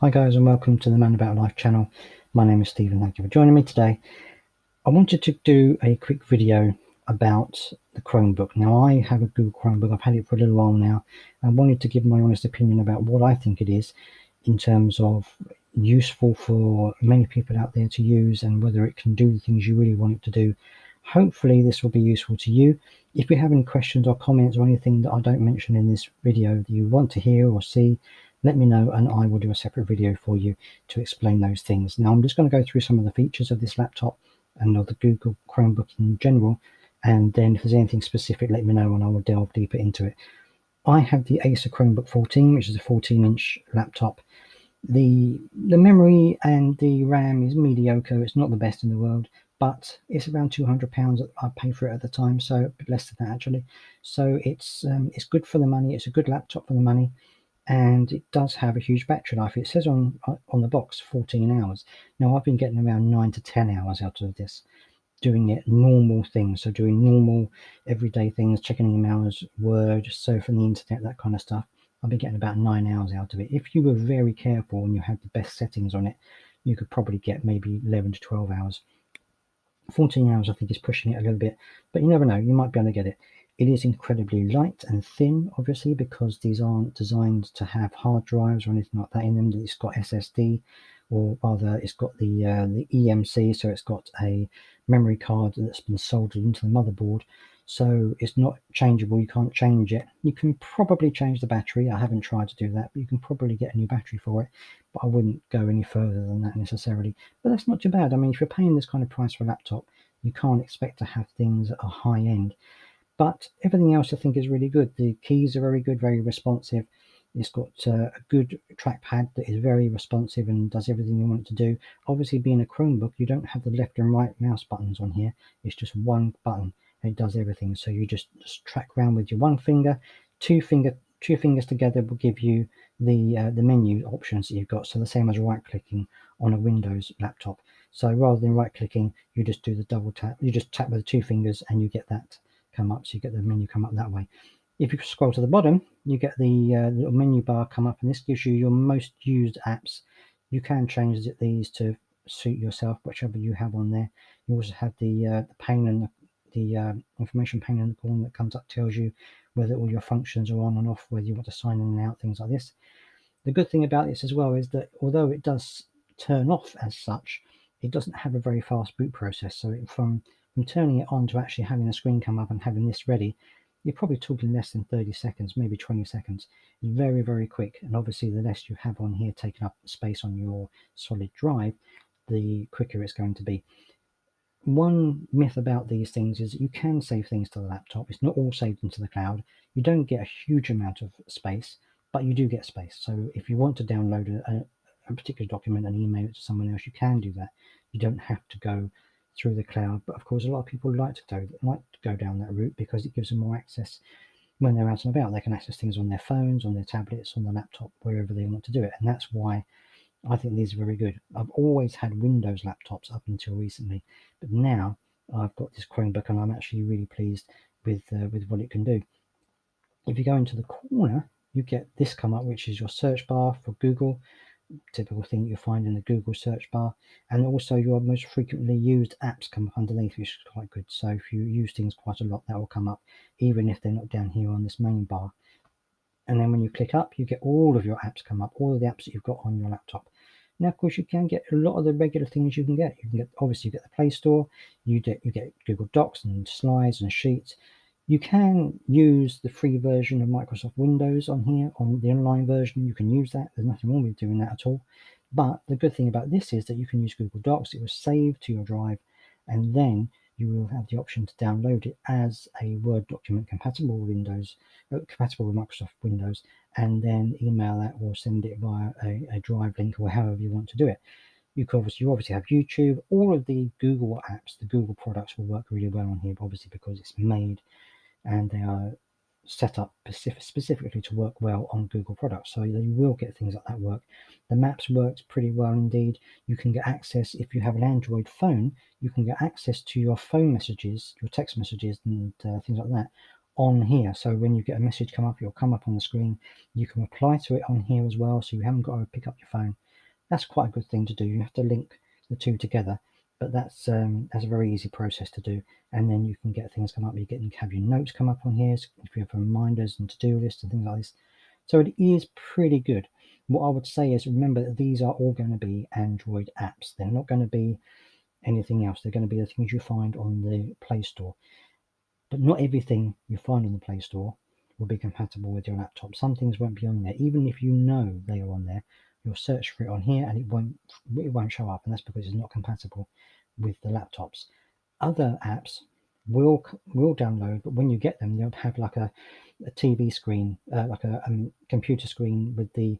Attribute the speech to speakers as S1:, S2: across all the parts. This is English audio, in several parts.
S1: Hi guys, and welcome to the Man About Life channel. My name is Stephen. Thank you for joining me today. I wanted to do a quick video about the Chromebook. Now, I have a Google Chromebook. I've had it for a little while now. I wanted to give my honest opinion about what I think it is in terms of useful for many people out there to use and whether it can do the things you really want it to do. Hopefully this will be useful to you. If you have any questions or comments or anything that I don't mention in this video that you want to hear or see, let me know and I will do a separate video for you to explain those things. Now I'm just going to go through some of the features of this laptop and of the Google Chromebook in general, and then if there's anything specific, let me know and I will delve deeper into it. I have the Acer Chromebook 14, which is a 14-inch laptop. The memory and the RAM is mediocre. It's not the best in the world, but it's around £200 that I paid for it at the time, so a bit less than that actually. So it's good for the money. It's a good laptop for the money, and it does have a huge battery life. It says on the box 14 hours. Now I've been getting around 9 to 10 hours out of this, doing it normal things, so doing normal everyday things, checking emails, Word, surfing the internet, that kind of stuff. I've been getting about 9 hours out of it. If you were very careful and you had the best settings on it, you could probably get maybe 11 to 12 hours. 14 hours I think is pushing it a little bit, but you never know, you might be able to get it. It is incredibly light and thin, obviously, because these aren't designed to have hard drives or anything like that in them. It's got SSD, or rather it's got the EMC, so it's got a memory card that's been soldered into the motherboard, so it's not changeable. You can't change it. You can probably change the battery. I haven't tried to do that, but you can probably get a new battery for it, but I wouldn't go any further than that necessarily. But that's not too bad. I mean, if you're paying this kind of price for a laptop, you can't expect to have things at a high end. But everything else I think is really good. The keys are very good, very responsive. It's got a good trackpad that is very responsive and does everything you want it to do. Obviously, being a Chromebook, you don't have the left and right mouse buttons on here. It's just one button and it does everything. So you just track around with your one finger. Two fingers together will give you the menu options that you've got. So the same as right clicking on a Windows laptop. So rather than right clicking, you just do the double tap. You just tap with the two fingers and you get that come up. So you get the menu come up that way. If you scroll to the bottom, you get the little menu bar come up, and this gives you your most used apps. You can change these to suit yourself, whichever you have on there. You also have the pane and the information pane in the corner that comes up, tells you whether all your functions are on and off, whether you want to sign in and out, things like this. The good thing about this as well is that although it does turn off as such, it doesn't have a very fast boot process. So from turning it on to actually having a screen come up and having this ready, you're probably talking less than 30 seconds, maybe 20 seconds. It's very, very quick. And obviously, the less you have on here taking up space on your solid drive, the quicker it's going to be. One myth about these things is that you can save things to the laptop. It's not all saved into the cloud. You don't get a huge amount of space, but you do get space. So if you want to download a particular document and email it to someone else, you can do that. You don't have to go through the cloud. But of course, a lot of people like to go down that route because it gives them more access when they're out and about. They can access things on their phones, on their tablets, on the laptop, wherever they want to do it. And that's why I think these are very good. I've always had Windows laptops up until recently, but now I've got this Chromebook and I'm actually really pleased with what it can do. If you go into the corner, you get this come up, which is your search bar for Google, typical thing you find in the Google search bar, and also your most frequently used apps come up underneath, which is quite good. So if you use things quite a lot, that will come up, even if they're not down here on this main bar. And then when you click up, you get all of your apps come up, all of the apps that you've got on your laptop. Now, of course, you can get a lot of the regular things you can get. You can get, obviously, you get the Play Store, you get Google Docs and Slides and Sheets. You can use the free version of Microsoft Windows on here, on the online version. You can use that. There's nothing wrong with doing that at all. But the good thing about this is that you can use Google Docs. It will save to your drive, and then you will have the option to download it as a Word document compatible with compatible with Microsoft Windows, and then email that or send it via a drive link or however you want to do it. You obviously have YouTube. All of the Google apps, the Google products will work really well on here, obviously because it's made and they are set up specifically to work well on Google products. So you will get things like that work. The Maps works pretty well indeed. You can get access, if you have an Android phone, you can get access to your phone messages, your text messages and things like that on here. So when you get a message come up, it'll come up on the screen. You can reply to it on here as well, so you haven't got to pick up your phone. That's quite a good thing to do. You have to link the two together, but that's a very easy process to do. And then you can get things come up. You have your notes come up on here if you have reminders and to-do lists and things like this. So it is pretty good. What I would say is remember that these are all going to be Android apps. They're not going to be anything else. They're going to be the things you find on the Play Store. But not everything you find on the Play Store will be compatible with your laptop. Some things won't be on there. Even if you know they are on there, you'll search for it on here and it won't show up, and that's because it's not compatible with the laptops. Other apps will download, but when you get them, they'll have like a TV screen, like a computer screen with the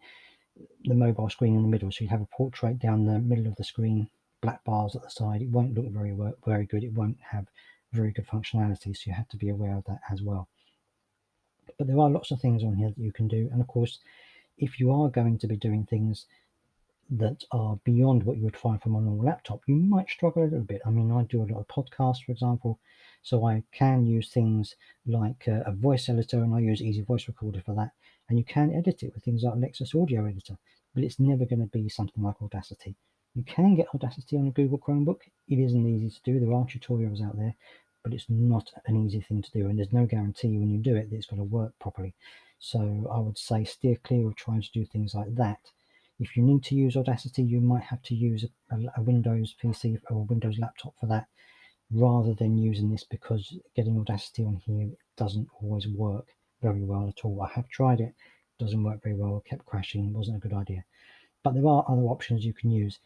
S1: mobile screen in the middle. So you have a portrait down the middle of the screen, black bars at the side. It won't look very good. It won't have very good functionality. So you have to be aware of that as well. But there are lots of things on here that you can do. And of course, if you are going to be doing things that are beyond what you would find from a normal laptop, you might struggle a little bit. I mean, I do a lot of podcasts, for example, so I can use things like a voice editor, and I use Easy Voice Recorder for that. And you can edit it with things like Lexus Audio Editor, but it's never going to be something like Audacity. You can get Audacity on a Google Chromebook. It isn't easy to do. There are tutorials out there, but it's not an easy thing to do, and there's no guarantee when you do it that it's going to work properly. So I would say steer clear of trying to do things like that. If you need to use Audacity, you might have to use a Windows PC or a Windows laptop for that, rather than using this, because getting Audacity on here doesn't always work very well at all. I have tried it, doesn't work very well, kept crashing, wasn't a good idea. But there are other options you can use.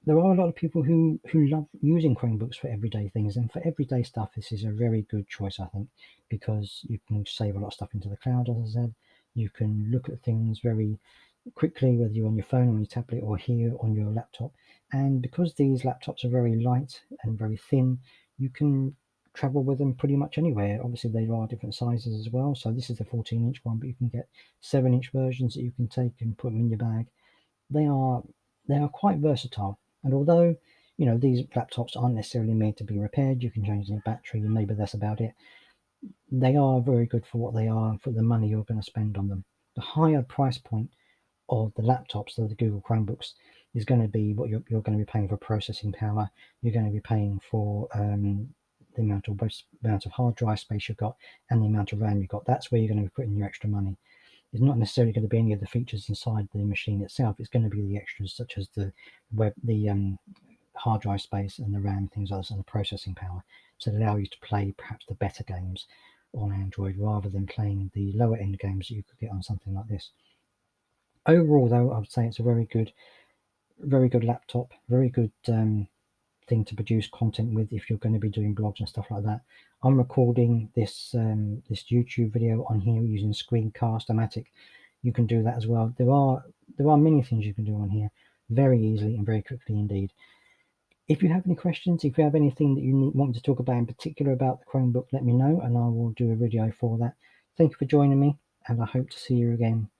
S1: There are a lot of people who love using Chromebooks for everyday things, and for everyday stuff, this is a very good choice, I think, because you can save a lot of stuff into the cloud, as I said. You can look at things very quickly, whether you're on your phone, on your tablet, or here on your laptop. And because these laptops are very light and very thin, you can travel with them pretty much anywhere. Obviously, there are different sizes as well. So this is the 14-inch one, but you can get 7-inch versions that you can take and put them in your bag. They are quite versatile. And although these laptops aren't necessarily made to be repaired, you can change the battery, and maybe that's about it. They are very good for what they are, for the money you're going to spend on them. The higher price point of the laptops, so the Google Chromebooks, is going to be what you're going to be paying for processing power. You're going to be paying for the amount of hard drive space you've got and the amount of RAM you've got. That's where you're going to be putting your extra money. It's not necessarily going to be any of the features inside the machine itself. It's going to be the extras, such as the hard drive space and the RAM, things like that, and the processing power, to allow you to play perhaps the better games on Android rather than playing the lower end games that you could get on something like this. Overall, though, I would say it's a very good laptop, very good thing to produce content with if you're going to be doing blogs and stuff like that. I'm recording this YouTube video on here using Screencast-O-Matic. You can do that as well. There are many things you can do on here very easily and very quickly indeed. If you have any questions, if you have anything that you want me to talk about in particular about the Chromebook, let me know and I will do a video for that. Thank you for joining me, and I hope to see you again